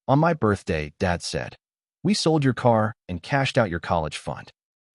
On my birthday, Dad said, "We sold your car and cashed out your college fund.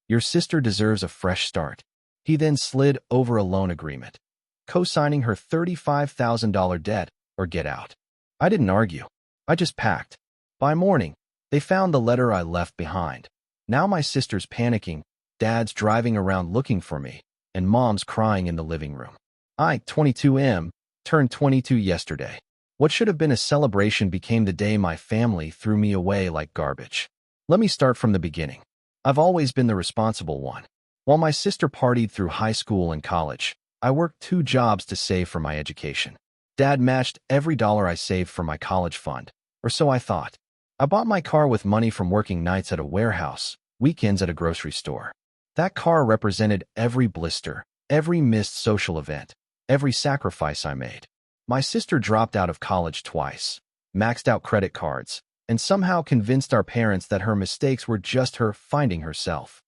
Your sister deserves a fresh start." He then slid over a loan agreement, co-signing her $35,000 debt or get out. I didn't argue. I just packed. By morning, they found the letter I left behind. Now my sister's panicking, Dad's driving around looking for me, and Mom's crying in the living room. I, 22M, turned 22 yesterday. What should have been a celebration became the day my family threw me away like garbage. Let me start from the beginning. I've always been the responsible one. While my sister partied through high school and college, I worked 2 jobs to save for my education. Dad matched every dollar I saved for my college fund, or so I thought. I bought my car with money from working nights at a warehouse, weekends at a grocery store. That car represented every blister, every missed social event, every sacrifice I made. My sister dropped out of college twice, maxed out credit cards, and somehow convinced our parents that her mistakes were just her finding herself.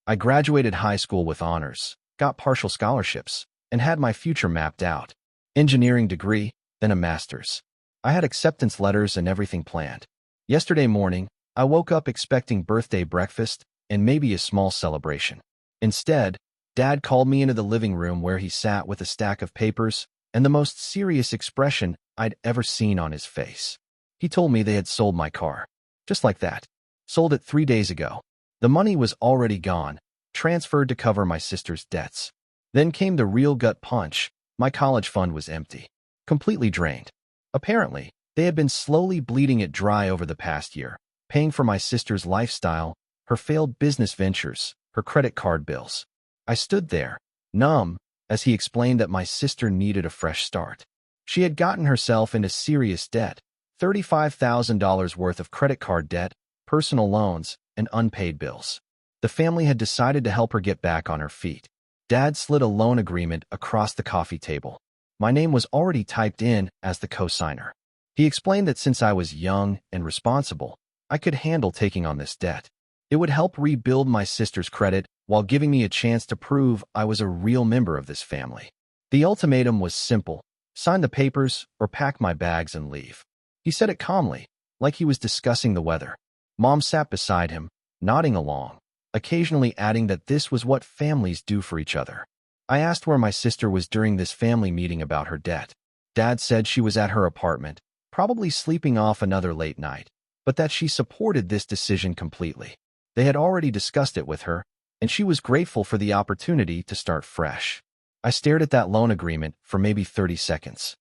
I graduated high school with honors, got partial scholarships, and had my future mapped out. Engineering degree, then a master's. I had acceptance letters and everything planned. Yesterday morning, I woke up expecting birthday breakfast and maybe a small celebration. Instead, Dad called me into the living room where he sat with a stack of papers and the most serious expression I'd ever seen on his face. He told me they had sold my car. Just like that. Sold it 3 days ago. The money was already gone, transferred to cover my sister's debts. Then came the real gut punch. My college fund was empty. Completely drained. Apparently, they had been slowly bleeding it dry over the past year, paying for my sister's lifestyle, her failed business ventures, her credit card bills. I stood there, numb, as he explained that my sister needed a fresh start. She had gotten herself into serious debt, $35,000 worth of credit card debt, personal loans, and unpaid bills. The family had decided to help her get back on her feet. Dad slid a loan agreement across the coffee table. My name was already typed in as the co-signer. He explained that since I was young and responsible, I could handle taking on this debt. It would help rebuild my sister's credit while giving me a chance to prove I was a real member of this family. The ultimatum was simple: sign the papers or pack my bags and leave. He said it calmly, like he was discussing the weather. Mom sat beside him, nodding along, occasionally adding that this was what families do for each other. I asked where my sister was during this family meeting about her debt. Dad said she was at her apartment, probably sleeping off another late night, but that she supported this decision completely. They had already discussed it with her, and she was grateful for the opportunity to start fresh. I stared at that loan agreement for maybe 30 seconds.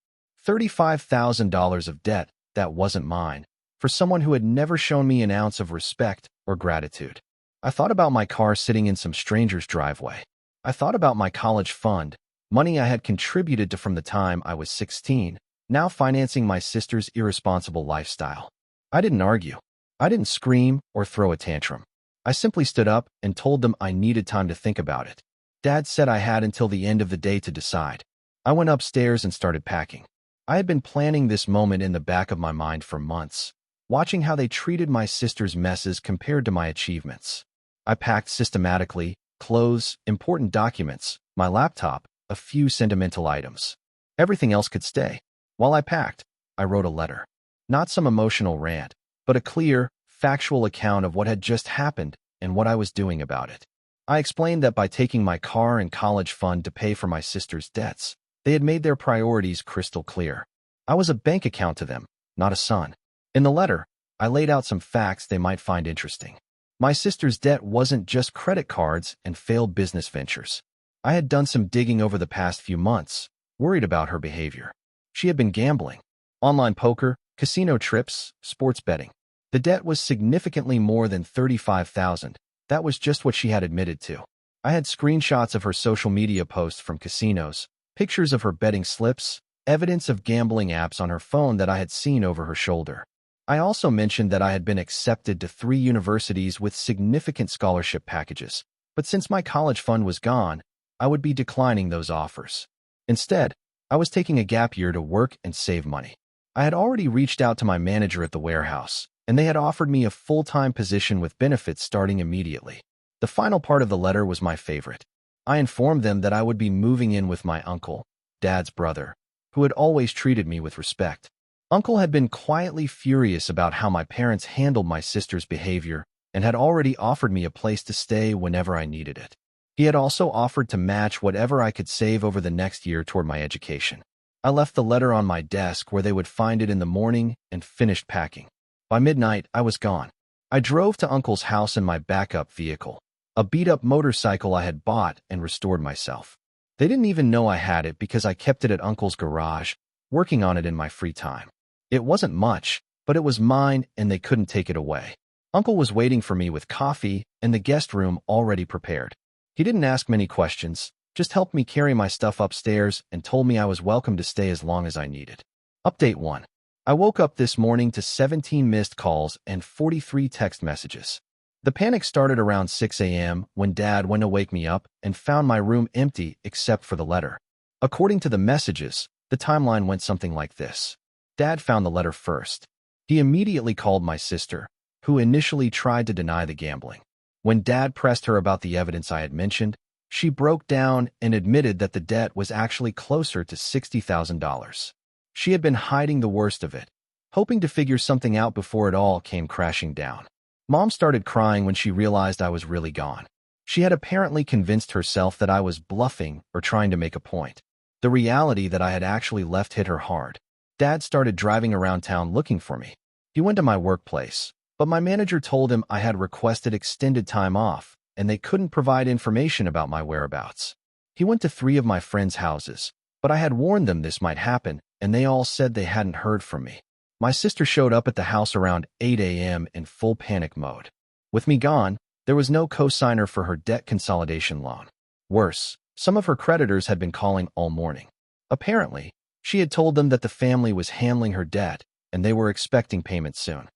$35,000 of debt that wasn't mine, for someone who had never shown me an ounce of respect or gratitude. I thought about my car sitting in some stranger's driveway. I thought about my college fund, money I had contributed to from the time I was 16, now financing my sister's irresponsible lifestyle. I didn't argue. I didn't scream or throw a tantrum. I simply stood up and told them I needed time to think about it. Dad said I had until the end of the day to decide. I went upstairs and started packing. I had been planning this moment in the back of my mind for months, watching how they treated my sister's messes compared to my achievements. I packed systematically: clothes, important documents, my laptop, a few sentimental items. Everything else could stay. While I packed, I wrote a letter. Not some emotional rant, but a clear, factual account of what had just happened and what I was doing about it. I explained that by taking my car and college fund to pay for my sister's debts, they had made their priorities crystal clear. I was a bank account to them, not a son. In the letter, I laid out some facts they might find interesting. My sister's debt wasn't just credit cards and failed business ventures. I had done some digging over the past few months, worried about her behavior. She had been gambling, online poker, casino trips, sports betting. The debt was significantly more than $35,000. That was just what she had admitted to. I had screenshots of her social media posts from casinos, pictures of her betting slips, evidence of gambling apps on her phone that I had seen over her shoulder. I also mentioned that I had been accepted to 3 universities with significant scholarship packages, but since my college fund was gone, I would be declining those offers. Instead, I was taking a gap year to work and save money. I had already reached out to my manager at the warehouse, and they had offered me a full-time position with benefits starting immediately. The final part of the letter was my favorite. I informed them that I would be moving in with my uncle, Dad's brother, who had always treated me with respect. Uncle had been quietly furious about how my parents handled my sister's behavior and had already offered me a place to stay whenever I needed it. He had also offered to match whatever I could save over the next year toward my education. I left the letter on my desk where they would find it in the morning and finished packing. By midnight, I was gone. I drove to Uncle's house in my backup vehicle, a beat-up motorcycle I had bought and restored myself. They didn't even know I had it because I kept it at Uncle's garage, working on it in my free time. It wasn't much, but it was mine and they couldn't take it away. Uncle was waiting for me with coffee and the guest room already prepared. He didn't ask many questions, just helped me carry my stuff upstairs and told me I was welcome to stay as long as I needed. Update 1. I woke up this morning to 17 missed calls and 43 text messages. The panic started around 6 a.m. when Dad went to wake me up and found my room empty except for the letter. According to the messages, the timeline went something like this. Dad found the letter first. He immediately called my sister, who initially tried to deny the gambling. When Dad pressed her about the evidence I had mentioned, she broke down and admitted that the debt was actually closer to $60,000. She had been hiding the worst of it, hoping to figure something out before it all came crashing down. Mom started crying when she realized I was really gone. She had apparently convinced herself that I was bluffing or trying to make a point. The reality that I had actually left hit her hard. Dad started driving around town looking for me. He went to my workplace, but my manager told him I had requested extended time off, and they couldn't provide information about my whereabouts. He went to 3 of my friends' houses, but I had warned them this might happen, and they all said they hadn't heard from me. My sister showed up at the house around 8 a.m. in full panic mode. With me gone, there was no co-signer for her debt consolidation loan. Worse, some of her creditors had been calling all morning. Apparently, she had told them that the family was handling her debt, and they were expecting payment soon.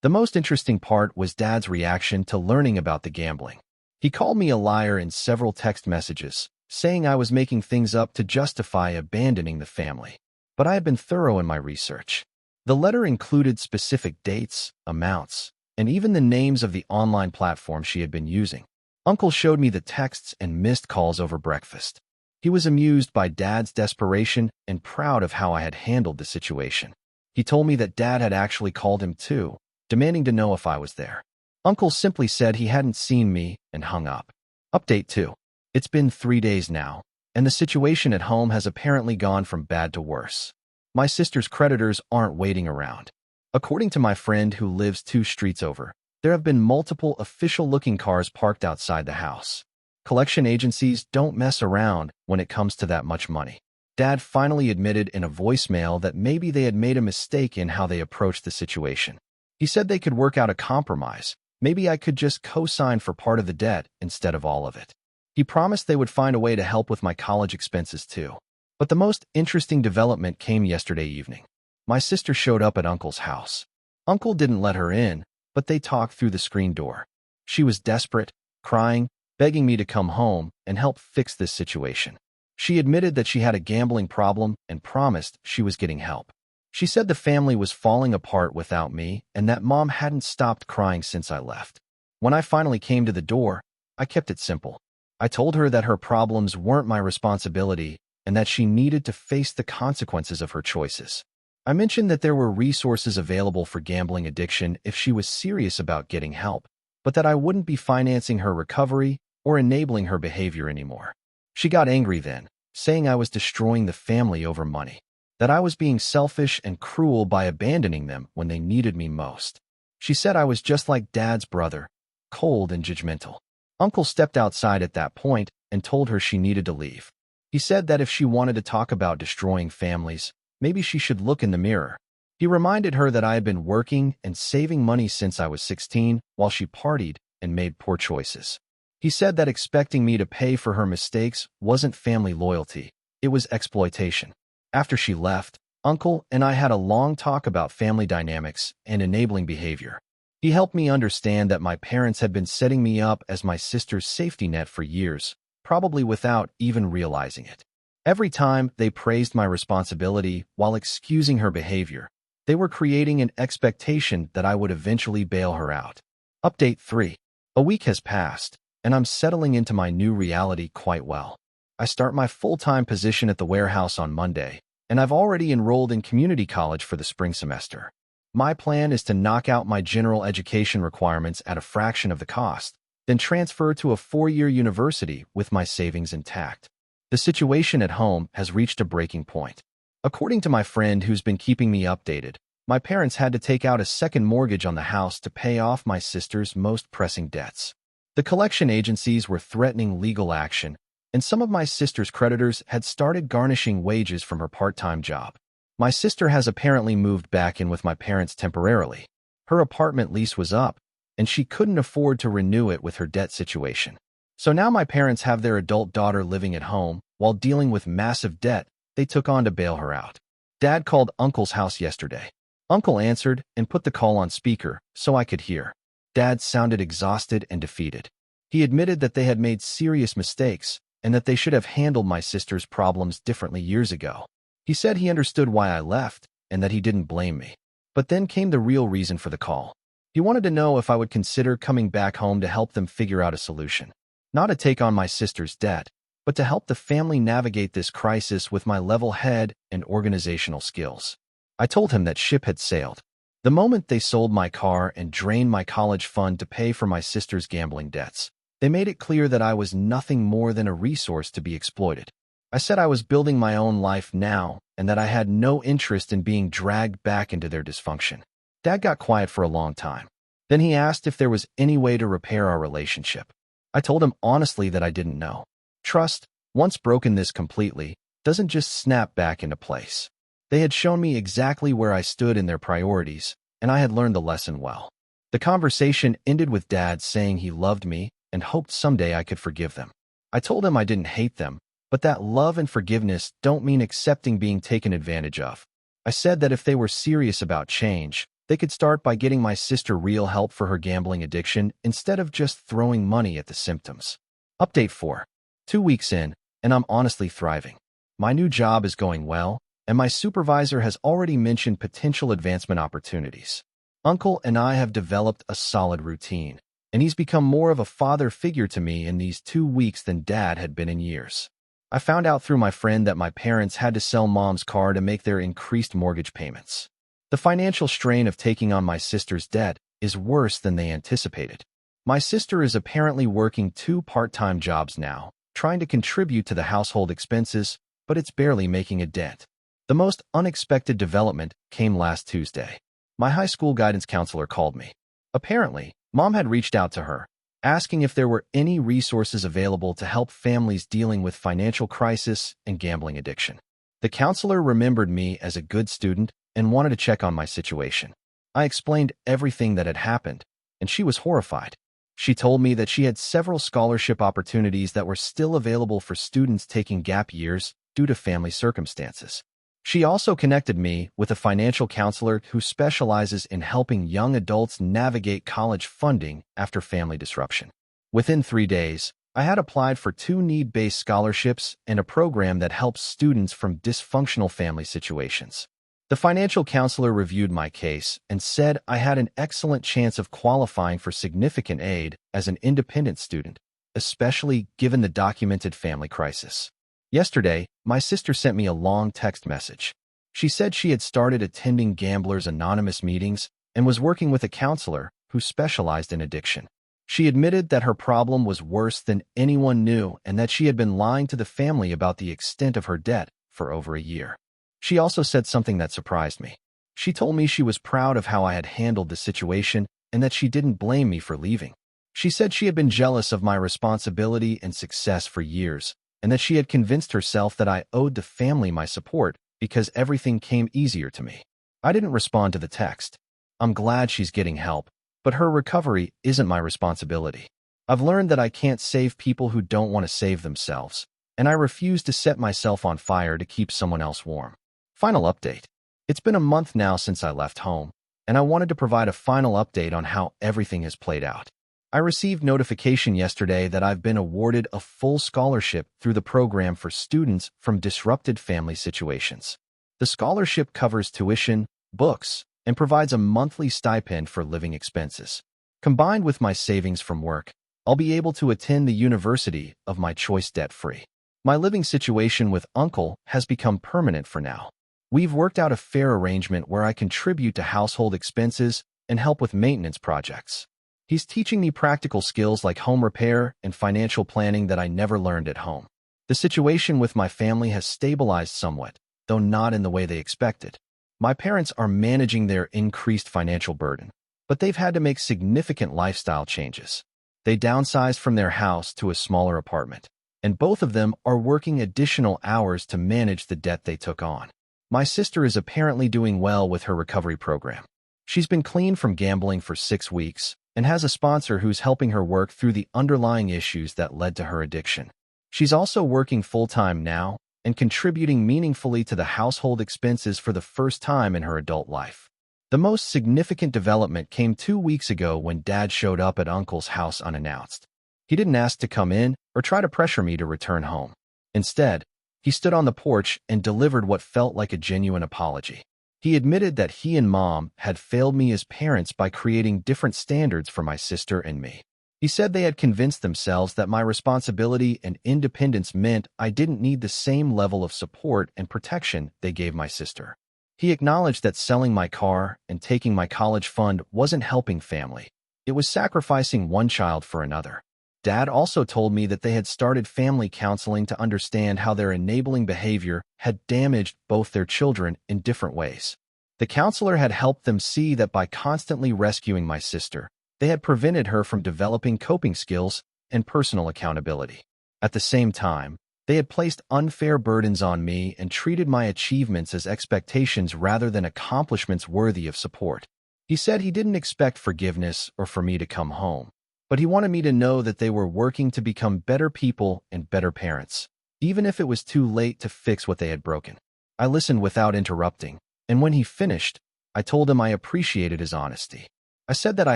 The most interesting part was Dad's reaction to learning about the gambling. He called me a liar in several text messages, saying I was making things up to justify abandoning the family. But I had been thorough in my research. The letter included specific dates, amounts, and even the names of the online platform she had been using. Uncle showed me the texts and missed calls over breakfast. He was amused by Dad's desperation and proud of how I had handled the situation. He told me that Dad had actually called him too, demanding to know if I was there. Uncle simply said he hadn't seen me and hung up. Update 2. It's been 3 days now, and the situation at home has apparently gone from bad to worse. My sister's creditors aren't waiting around. According to my friend who lives 2 streets over, there have been multiple official-looking cars parked outside the house. Collection agencies don't mess around when it comes to that much money. Dad finally admitted in a voicemail that maybe they had made a mistake in how they approached the situation. He said they could work out a compromise. Maybe I could just co-sign for part of the debt instead of all of it. He promised they would find a way to help with my college expenses too. But the most interesting development came yesterday evening. My sister showed up at Uncle's house. Uncle didn't let her in, but they talked through the screen door. She was desperate, crying, begging me to come home and help fix this situation. She admitted that she had a gambling problem and promised she was getting help. She said the family was falling apart without me and that Mom hadn't stopped crying since I left. When I finally came to the door, I kept it simple. I told her that her problems weren't my responsibility and that she needed to face the consequences of her choices. I mentioned that there were resources available for gambling addiction if she was serious about getting help, but that I wouldn't be financing her recovery or enabling her behavior anymore. She got angry then, saying I was destroying the family over money, that I was being selfish and cruel by abandoning them when they needed me most. She said I was just like Dad's brother, cold and judgmental. Uncle stepped outside at that point and told her she needed to leave. He said that if she wanted to talk about destroying families, maybe she should look in the mirror. He reminded her that I had been working and saving money since I was 16 while she partied and made poor choices. He said that expecting me to pay for her mistakes wasn't family loyalty, it was exploitation. After she left, Uncle and I had a long talk about family dynamics and enabling behavior. He helped me understand that my parents had been setting me up as my sister's safety net for years, probably without even realizing it. Every time they praised my responsibility while excusing her behavior, they were creating an expectation that I would eventually bail her out. Update 3. A week has passed, and I'm settling into my new reality quite well. I start my full-time position at the warehouse on Monday, and I've already enrolled in community college for the spring semester. My plan is to knock out my general education requirements at a fraction of the cost, then transfer to a 4-year university with my savings intact. The situation at home has reached a breaking point. According to my friend who's been keeping me updated, my parents had to take out a second mortgage on the house to pay off my sister's most pressing debts. The collection agencies were threatening legal action, and some of my sister's creditors had started garnishing wages from her part-time job. My sister has apparently moved back in with my parents temporarily. Her apartment lease was up, and she couldn't afford to renew it with her debt situation. So now my parents have their adult daughter living at home while dealing with massive debt they took on to bail her out. Dad called Uncle's house yesterday. Uncle answered and put the call on speaker so I could hear. Dad sounded exhausted and defeated. He admitted that they had made serious mistakes and that they should have handled my sister's problems differently years ago. He said he understood why I left and that he didn't blame me. But then came the real reason for the call. He wanted to know if I would consider coming back home to help them figure out a solution. Not to take on my sister's debt, but to help the family navigate this crisis with my level head and organizational skills. I told him that ship had sailed. The moment they sold my car and drained my college fund to pay for my sister's gambling debts, they made it clear that I was nothing more than a resource to be exploited. I said I was building my own life now and that I had no interest in being dragged back into their dysfunction. Dad got quiet for a long time. Then he asked if there was any way to repair our relationship. I told him honestly that I didn't know. Trust, once broken this completely, doesn't just snap back into place. They had shown me exactly where I stood in their priorities, and I had learned the lesson well. The conversation ended with Dad saying he loved me and hoped someday I could forgive them. I told him I didn't hate them, but that love and forgiveness don't mean accepting being taken advantage of. I said that if they were serious about change, they could start by getting my sister real help for her gambling addiction instead of just throwing money at the symptoms. Update 4. 2 weeks in, and I'm honestly thriving. My new job is going well, and my supervisor has already mentioned potential advancement opportunities. Uncle and I have developed a solid routine, and he's become more of a father figure to me in these 2 weeks than Dad had been in years. I found out through my friend that my parents had to sell Mom's car to make their increased mortgage payments. The financial strain of taking on my sister's debt is worse than they anticipated. My sister is apparently working 2 part-time jobs now, trying to contribute to the household expenses, but it's barely making a dent. The most unexpected development came last Tuesday. My high school guidance counselor called me. Apparently, Mom had reached out to her, asking if there were any resources available to help families dealing with financial crisis and gambling addiction. The counselor remembered me as a good student and wanted to check on my situation. I explained everything that had happened, and she was horrified. She told me that she had several scholarship opportunities that were still available for students taking gap years due to family circumstances. She also connected me with a financial counselor who specializes in helping young adults navigate college funding after family disruption. Within 3 days, I had applied for 2 need-based scholarships and a program that helps students from dysfunctional family situations. The financial counselor reviewed my case and said I had an excellent chance of qualifying for significant aid as an independent student, especially given the documented family crisis. Yesterday, my sister sent me a long text message. She said she had started attending Gamblers Anonymous meetings and was working with a counselor who specialized in addiction. She admitted that her problem was worse than anyone knew and that she had been lying to the family about the extent of her debt for over a year. She also said something that surprised me. She told me she was proud of how I had handled the situation and that she didn't blame me for leaving. She said she had been jealous of my responsibility and success for years, and that she had convinced herself that I owed the family my support because everything came easier to me. I didn't respond to the text. I'm glad she's getting help, but her recovery isn't my responsibility. I've learned that I can't save people who don't want to save themselves, and I refuse to set myself on fire to keep someone else warm. Final update. It's been a month now since I left home, and I wanted to provide a final update on how everything has played out. I received notification yesterday that I've been awarded a full scholarship through the program for students from disrupted family situations. The scholarship covers tuition, books, and provides a monthly stipend for living expenses. Combined with my savings from work, I'll be able to attend the university of my choice debt-free. My living situation with Uncle has become permanent for now. We've worked out a fair arrangement where I contribute to household expenses and help with maintenance projects. He's teaching me practical skills like home repair and financial planning that I never learned at home. The situation with my family has stabilized somewhat, though not in the way they expected. My parents are managing their increased financial burden, but they've had to make significant lifestyle changes. They downsized from their house to a smaller apartment, and both of them are working additional hours to manage the debt they took on. My sister is apparently doing well with her recovery program. She's been clean from gambling for 6 weeks and has a sponsor who's helping her work through the underlying issues that led to her addiction. She's also working full-time now and contributing meaningfully to the household expenses for the first time in her adult life. The most significant development came 2 weeks ago when Dad showed up at Uncle's house unannounced. He didn't ask to come in or try to pressure me to return home. Instead, he stood on the porch and delivered what felt like a genuine apology. He admitted that he and Mom had failed me as parents by creating different standards for my sister and me. He said they had convinced themselves that my responsibility and independence meant I didn't need the same level of support and protection they gave my sister. He acknowledged that selling my car and taking my college fund wasn't helping family. It was sacrificing one child for another. Dad also told me that they had started family counseling to understand how their enabling behavior had damaged both their children in different ways. The counselor had helped them see that by constantly rescuing my sister, they had prevented her from developing coping skills and personal accountability. At the same time, they had placed unfair burdens on me and treated my achievements as expectations rather than accomplishments worthy of support. He said he didn't expect forgiveness or for me to come home, but he wanted me to know that they were working to become better people and better parents, even if it was too late to fix what they had broken. I listened without interrupting, and when he finished, I told him I appreciated his honesty. I said that I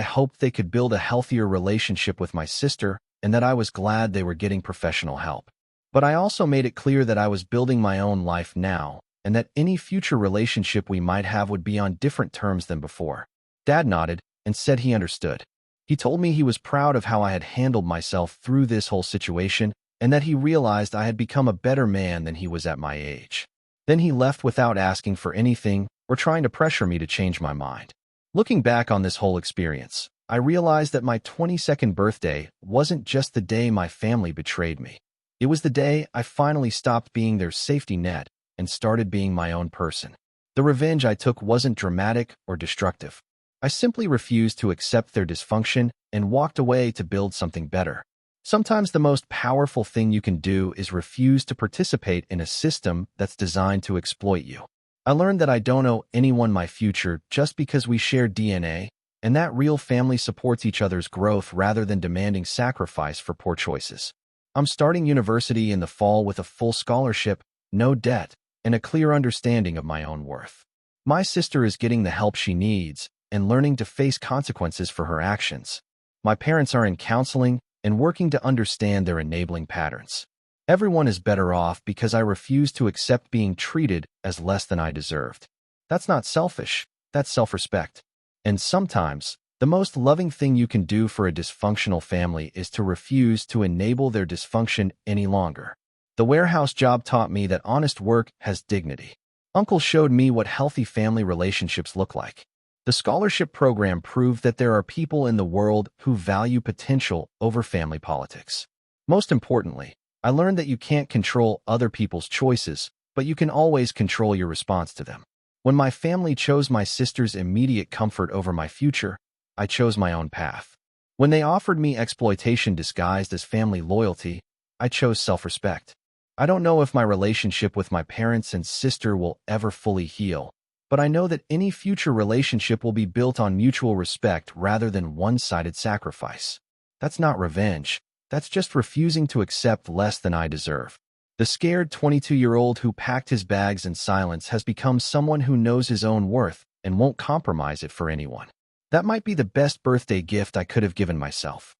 hoped they could build a healthier relationship with my sister and that I was glad they were getting professional help. But I also made it clear that I was building my own life now and that any future relationship we might have would be on different terms than before. Dad nodded and said he understood. He told me he was proud of how I had handled myself through this whole situation and that he realized I had become a better man than he was at my age. Then he left without asking for anything or trying to pressure me to change my mind. Looking back on this whole experience, I realized that my 22nd birthday wasn't just the day my family betrayed me. It was the day I finally stopped being their safety net and started being my own person. The revenge I took wasn't dramatic or destructive. I simply refused to accept their dysfunction and walked away to build something better. Sometimes the most powerful thing you can do is refuse to participate in a system that's designed to exploit you. I learned that I don't owe anyone my future just because we share DNA, and that real family supports each other's growth rather than demanding sacrifice for poor choices. I'm starting university in the fall with a full scholarship, no debt, and a clear understanding of my own worth. My sister is getting the help she needs and learning to face consequences for her actions. My parents are in counseling and working to understand their enabling patterns. Everyone is better off because I refuse to accept being treated as less than I deserved. That's not selfish, that's self-respect. And sometimes, the most loving thing you can do for a dysfunctional family is to refuse to enable their dysfunction any longer. The warehouse job taught me that honest work has dignity. Uncle showed me what healthy family relationships look like. The scholarship program proved that there are people in the world who value potential over family politics. Most importantly, I learned that you can't control other people's choices, but you can always control your response to them. When my family chose my sister's immediate comfort over my future, I chose my own path. When they offered me exploitation disguised as family loyalty, I chose self-respect. I don't know if my relationship with my parents and sister will ever fully heal, but I know that any future relationship will be built on mutual respect rather than one-sided sacrifice. That's not revenge. That's just refusing to accept less than I deserve. The scared 22-year-old who packed his bags in silence has become someone who knows his own worth and won't compromise it for anyone. That might be the best birthday gift I could have given myself.